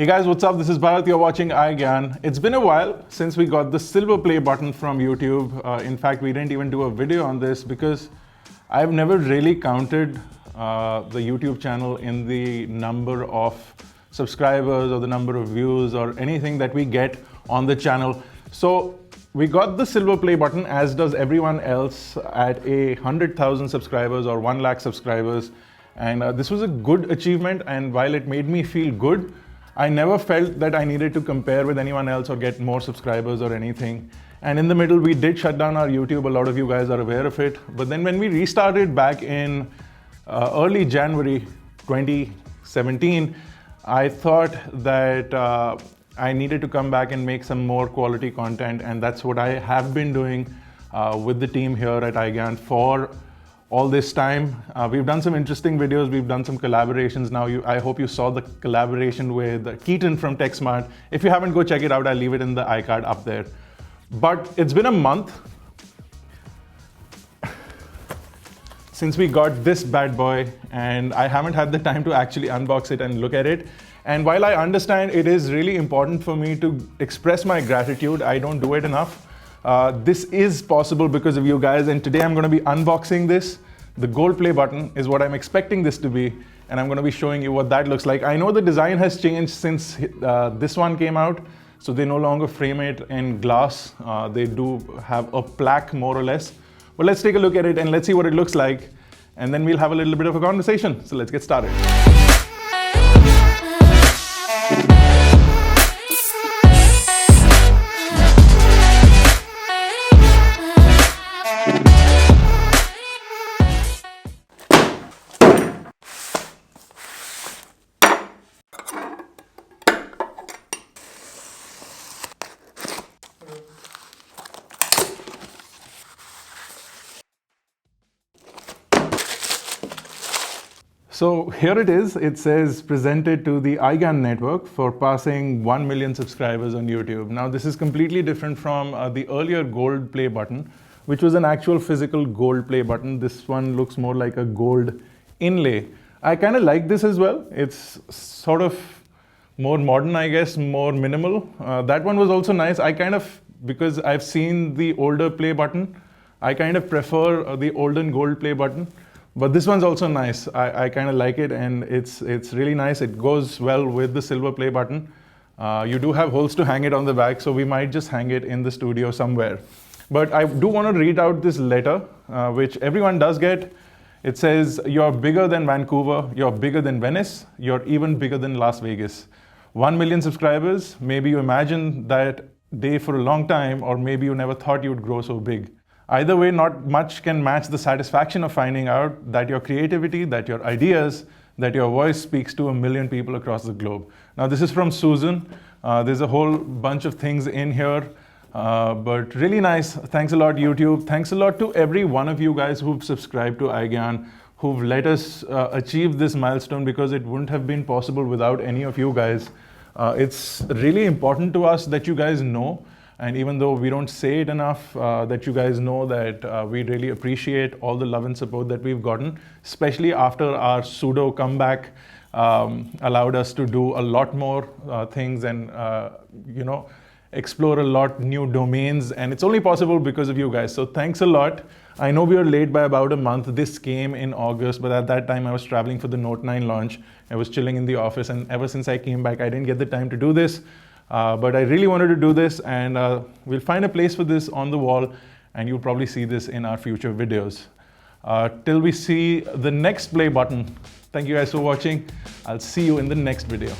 Hey guys, what's up? This is Bharat. You're watching iGyaan. It's been a while since we got the silver play button from YouTube. In fact, we didn't even do a video on this because I've never really counted the YouTube channel in the number of subscribers or the number of views or anything that we get on the channel. So we got the silver play button, as does everyone else, at 100,000 subscribers or 1 lakh subscribers. And this was a good achievement, and while it made me feel good, I never felt that I needed to compare with anyone else or get more subscribers or anything. And in the middle, we did shut down our YouTube. A lot of you guys are aware of it. But then when we restarted back in early January 2017, I thought that I needed to come back and make some more quality content. And that's what I have been doing with the team here at iGyaan for all this time. We've done some interesting videos. We've done some collaborations. Now, I hope you saw the collaboration with Keaton from TechSmart. If you haven't, go check it out. I'll leave it in the iCard up there. But it's been a month since we got this bad boy, and I haven't had the time to actually unbox it and look at it. And while I understand it is really important for me to express my gratitude, I don't do it enough. This is possible because of you guys, and today I'm going to be unboxing this. The gold play button is what I'm expecting this to be, and I'm going to be showing you what that looks like. I know the design has changed since this one came out, so they no longer frame it in glass. They do have a plaque, more or less. But let's take a look at it and let's see what it looks like, and then we'll have a little bit of a conversation. So let's get started. So here it is. It says presented to the iGyaan network for passing 1 million subscribers on YouTube. Now this is completely different from the earlier gold play button, which was an actual physical gold play button. This one looks more like a gold inlay. I kind of like this as well. It's sort of more modern, I guess, more minimal. That one was also nice. Because I've seen the older play button, I kind of prefer the olden gold play button. But this one's also nice. I kind of like it, and it's really nice. It goes well with the silver play button. You do have holes to hang it on the back, so we might just hang it in the studio somewhere. But I do want to read out this letter, which everyone does get. It says, "You're bigger than Vancouver, you're bigger than Venice, you're even bigger than Las Vegas. 1 million subscribers, maybe you imagined that day for a long time, or maybe you never thought you'd grow so big. Either way, not much can match the satisfaction of finding out that your creativity, that your ideas, that your voice speaks to 1 million people across the globe." Now, this is from Susan. There's a whole bunch of things in here, but really nice. Thanks a lot, YouTube. Thanks a lot to every one of you guys who've subscribed to iGyaan, who've let us achieve this milestone, because it wouldn't have been possible without any of you guys. It's really important to us that you guys know. And even though we don't say it enough, that you guys know that we really appreciate all the love and support that we've gotten, especially after our pseudo comeback allowed us to do a lot more things and, explore a lot new domains. And it's only possible because of you guys. So thanks a lot. I know we were late by about a month. This came in August, but at that time I was traveling for the Note 9 launch. I was chilling in the office, and ever since I came back, I didn't get the time to do this. But I really wanted to do this, and we'll find a place for this on the wall, and you'll probably see this in our future videos. Till we see the next play button, thank you guys for watching. I'll see you in the next video.